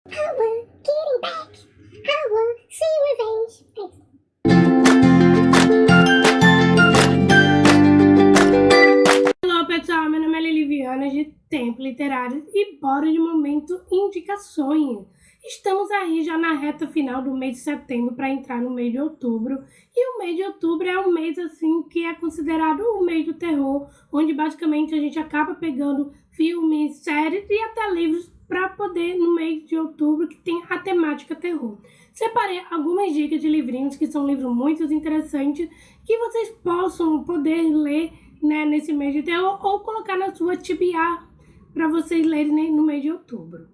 I want getting back. I want see revenge. Olá pessoal, meu nome é Liliviana de Tempo Literário e bora de momento indicações. Estamos aí já na reta final do mês de setembro para entrar no mês de outubro. E o mês de outubro é um mês assim que é considerado o mês do terror, onde basicamente a gente acaba pegando filmes, séries e até livros para poder no mês de outubro que tem a temática terror. Separei algumas dicas de livrinhos que são livros muito interessantes que vocês possam poder ler, né, nesse mês de terror ou colocar na sua TBR para vocês lerem no mês de outubro.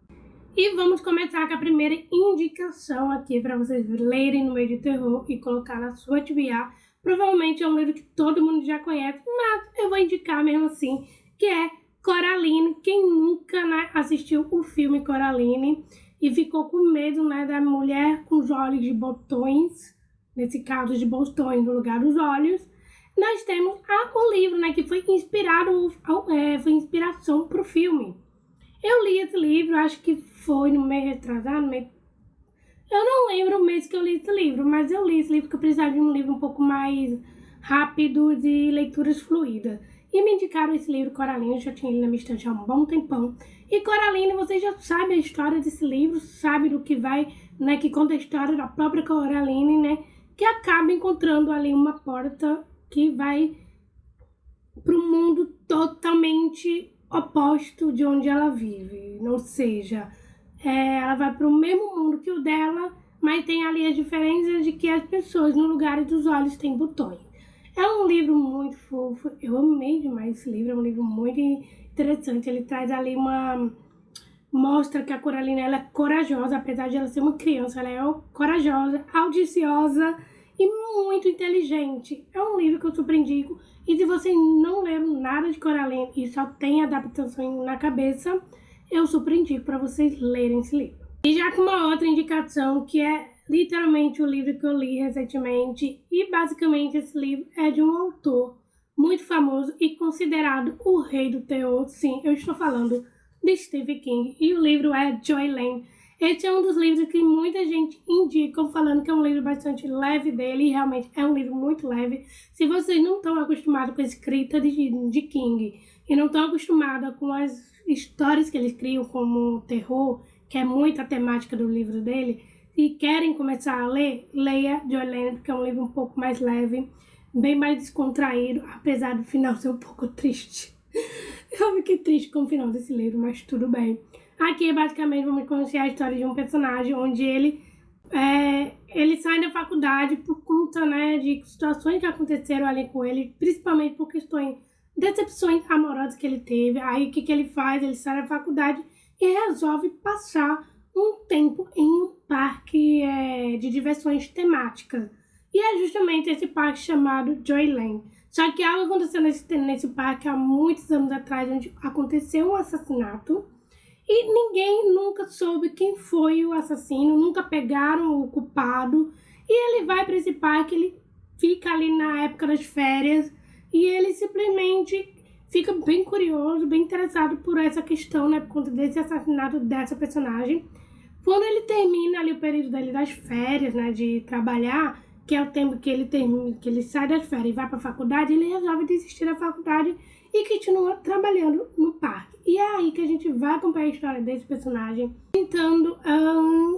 E vamos começar com a primeira indicação aqui para vocês lerem no mês de terror e colocar na sua TBR. Provavelmente é um livro que todo mundo já conhece, mas eu vou indicar mesmo assim, que é Coraline. Quem nunca, né, assistiu o filme Coraline e ficou com medo, né, da mulher com os olhos de botões, nesse caso de botões no lugar dos olhos, nós temos o livro, né, que foi inspirado, foi inspiração para o filme. Eu li esse livro, acho que foi no mês retrasado, eu não lembro o mês que eu li esse livro, mas eu li esse livro porque eu precisava de um livro um pouco mais rápido, de leituras fluídas. E me indicaram esse livro, Coraline, eu já tinha ele na minha estante há um bom tempão. E Coraline, vocês já sabem a história desse livro, sabe do que vai, né, que conta a história da própria Coraline, né, que acaba encontrando ali uma porta que vai para um mundo totalmente oposto de onde ela vive. Ou seja, ela vai para o mesmo mundo que o dela, mas tem ali as diferenças de que as pessoas no lugar dos olhos têm botões. É um livro muito fofo, eu amei demais esse livro, é um livro muito interessante. Ele traz ali mostra que a Coraline ela é corajosa, apesar de ela ser uma criança, ela é corajosa, audiciosa e muito inteligente. É um livro que eu super indico. E se vocês não leram nada de Coraline e só tem adaptação na cabeça, eu super indico para vocês lerem esse livro. E já com uma outra indicação, que é literalmente o livro que eu li recentemente, e basicamente esse livro é de um autor muito famoso e considerado o rei do terror. Sim, eu estou falando de Stephen King, e o livro é Joyland. Esse é um dos livros que muita gente indica, falando que é um livro bastante leve dele, e realmente é um livro muito leve. Se vocês não estão acostumados com a escrita de King, e não estão acostumados com as histórias que eles criam como terror, que é muito a temática do livro dele, e querem começar a ler, leia Joyland, porque é um livro um pouco mais leve, bem mais descontraído, apesar do final ser um pouco triste. Eu fiquei triste com o final desse livro, mas tudo bem. Aqui, basicamente, vamos conhecer a história de um personagem onde ele sai da faculdade por conta, né, de situações que aconteceram ali com ele, principalmente por questões, decepções amorosas que ele teve. Aí, o que ele faz? Ele sai da faculdade e resolve passar um tempo em um parque de diversões temáticas. E é justamente esse parque chamado Joyland. Só que algo aconteceu nesse parque há muitos anos atrás, onde aconteceu um assassinato e ninguém nunca soube quem foi o assassino, nunca pegaram o culpado. E ele vai para esse parque, ele fica ali na época das férias e ele simplesmente fica bem curioso, bem interessado por essa questão, né, por conta desse assassinato dessa personagem. Quando ele termina ali o período dele das férias, né, de trabalhar, que é o tempo que ele sai das férias e vai para a faculdade, ele resolve desistir da faculdade e continua trabalhando no parque. E é aí que a gente vai acompanhar a história desse personagem, tentando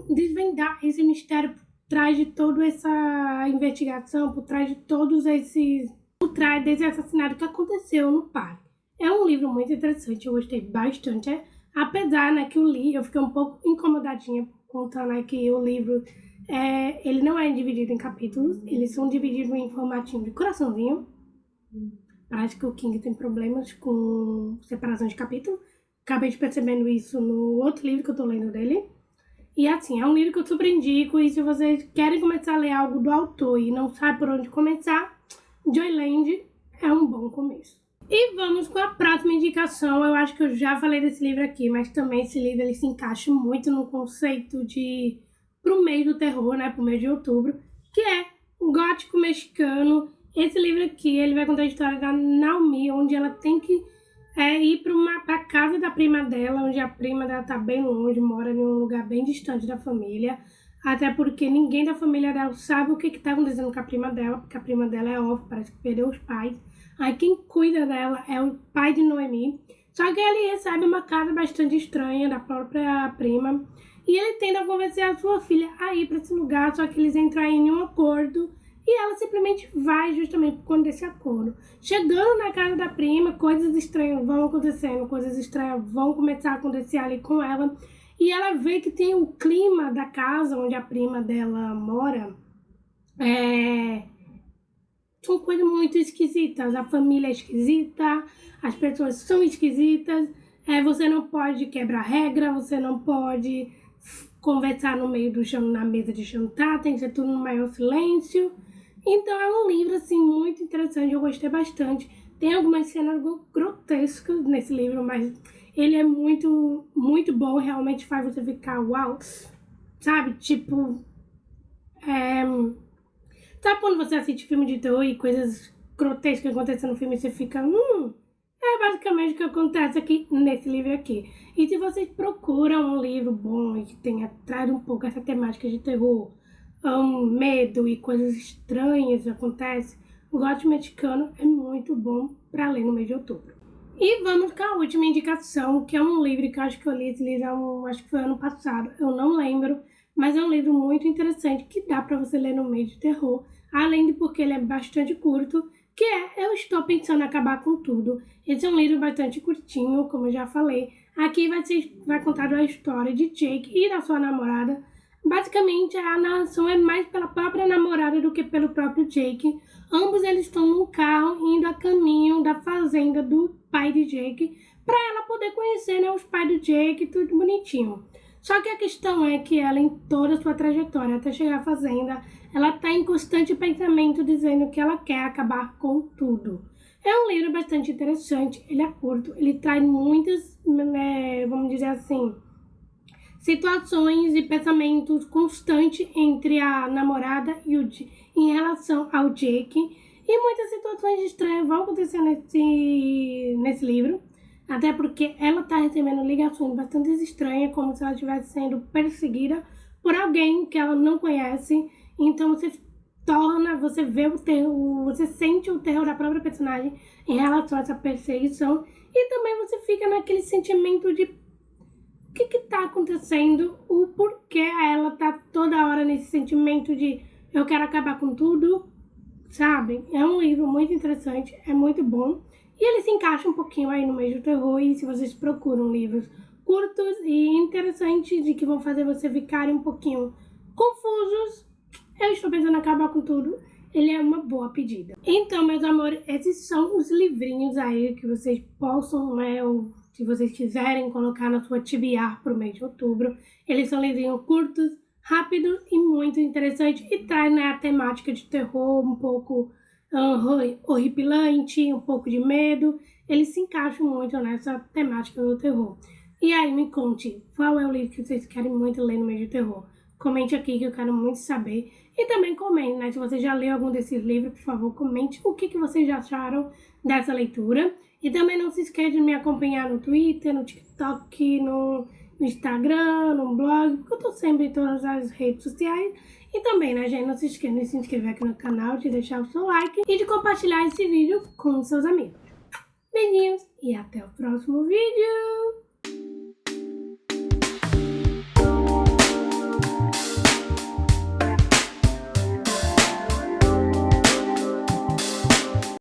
desvendar esse mistério por trás de toda essa investigação, por trás desse assassinato que aconteceu no parque. É um livro muito interessante, eu gostei bastante. Apesar, né, que eu li, eu fiquei um pouco incomodadinha por conta, né, que o livro ele não é dividido em capítulos, eles são divididos em formatinho de coraçãozinho. Parece que o King tem problemas com separação de capítulo. Acabei de percebendo isso no outro livro que eu tô lendo dele. E assim, é um livro que eu super indico, e se vocês querem começar a ler algo do autor e não sabem por onde começar, Joyland é um bom começo. E vamos com a próxima indicação. Eu acho que eu já falei desse livro aqui, mas também esse livro ele se encaixa muito no conceito de pro mês do terror, né, pro mês de outubro, que é um gótico mexicano. Esse livro aqui, ele vai contar a história da Naomi, onde ela tem que ir pra casa da prima dela, onde a prima dela tá bem longe, mora em um lugar bem distante da família. Até porque ninguém da família dela sabe o que tá acontecendo com a prima dela, porque a prima dela é órfã, parece que perdeu os pais. Aí quem cuida dela é o pai de Noemi. Só que ele recebe uma casa bastante estranha da própria prima. E ele tenta convencer a sua filha a ir para esse lugar, só que eles entram aí em um acordo. E ela simplesmente vai justamente por conta desse acordo. Chegando na casa da prima, coisas estranhas vão acontecendo, coisas estranhas vão começar a acontecer ali com ela. E ela vê que tem o clima da casa onde a prima dela mora. São coisas muito esquisitas. A família é esquisita, as pessoas são esquisitas. Você não pode quebrar regra, você não pode conversar no meio do chão, na mesa de jantar, tem que ser tudo no maior silêncio. Então é um livro assim muito interessante, eu gostei bastante. Tem algumas cenas grotescas nesse livro, mas ele é muito, muito bom, realmente faz você ficar uau, sabe? Tipo, sabe quando você assiste filme de terror e coisas grotescas acontecem no filme e você fica, é basicamente o que acontece aqui nesse livro aqui. E se vocês procuram um livro bom e que tenha trazido um pouco essa temática de terror, medo e coisas estranhas acontecem, o Gótico Mexicano é muito bom para ler no mês de outubro. E vamos com a última indicação, que é um livro que eu acho que eu li esse livro, acho que foi ano passado, eu não lembro, mas é um livro muito interessante que dá para você ler no mês de terror, além de porque ele é bastante curto, que é Eu Estou Pensando em Acabar com Tudo. Esse é um livro bastante curtinho, como eu já falei. Aqui vai contar a história de Jake e da sua namorada. Basicamente, a narração é mais pela própria namorada do que pelo próprio Jake. Ambos eles estão num carro indo a caminho da fazenda do pai de Jake para ela poder conhecer, né, os pais do Jake, tudo bonitinho. Só que a questão é que ela, em toda a sua trajetória até chegar à fazenda, ela está em constante pensamento dizendo que ela quer acabar com tudo. É um livro bastante interessante, ele é curto, ele traz muitas, vamos dizer assim, situações e pensamentos constantes entre a namorada e em relação ao Jake. E muitas situações estranhas vão acontecer nesse livro. Até porque ela está recebendo ligações bastante estranhas, como se ela estivesse sendo perseguida por alguém que ela não conhece. Então você vê o terror, você sente o terror da própria personagem em relação a essa perseguição. E também você fica naquele sentimento de o que está acontecendo, o porquê ela tá toda hora nesse sentimento de eu quero acabar com tudo, sabe? É um livro muito interessante, é muito bom. E ele se encaixa um pouquinho aí no meio do terror, e se vocês procuram livros curtos e interessantes e que vão fazer você ficar um pouquinho confusos, Eu Estou Pensando em Acabar com Tudo, ele é uma boa pedida. Então, meus amores, esses são os livrinhos aí que vocês possam, ou se vocês quiserem colocar na sua TBR pro mês de outubro. Eles são livrinhos curtos, rápidos e muito interessantes e trazem, a temática de terror um pouco horripilante, um pouco de medo. Eles se encaixam muito nessa temática do terror. E aí, me conte, qual é o livro que vocês querem muito ler no mês de terror? Comente aqui que eu quero muito saber. E também comente, né? Se você já leu algum desses livros, por favor, comente o que vocês acharam dessa leitura. E também não se esqueça de me acompanhar no Twitter, no TikTok, no Instagram, no blog, porque eu tô sempre em todas as redes sociais. E também, né, gente, não se esqueça de se inscrever aqui no canal, de deixar o seu like e de compartilhar esse vídeo com seus amigos. Beijinhos e até o próximo vídeo!